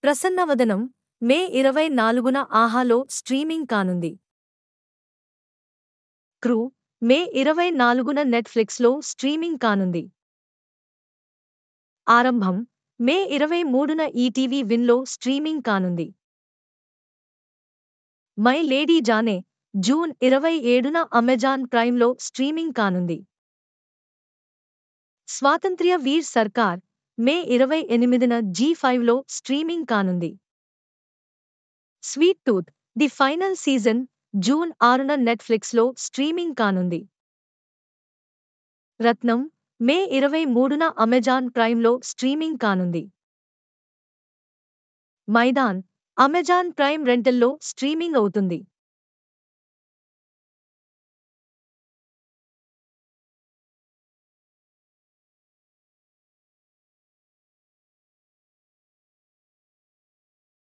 ప్రసన్నవదనం మే 24న ఆహాలో స్ట్రీమింగ్ కానుంది. క్రూ మే 24న నెట్ఫ్లిక్స్లో స్ట్రీమింగ్ కానుంది. ఆరంభం మే 23న ఈటీవీ విన్లో స్ట్రీమింగ్ కానుంది. మై లేడీ జానే జూన్ 27న అమెజాన్ ప్రైమ్లో స్ట్రీమింగ్ కానుంది. స్వాతంత్ర్య వీర్ సర్కార్ మే 28న జీ5లో స్ట్రీమింగ్ కానుంది. Sweet tooth the final season June 6న నెట్ఫ్లిక్స్లో స్ట్రీమింగ్ కానుంది. రత్నం మే 23న అమెజాన్ ప్రైమ్లో స్ట్రీమింగ్ కానుంది. మైదాన్ అమెజాన్ ప్రైమ్ రెంటల్లో స్ట్రీమింగ్ అవుతుంది.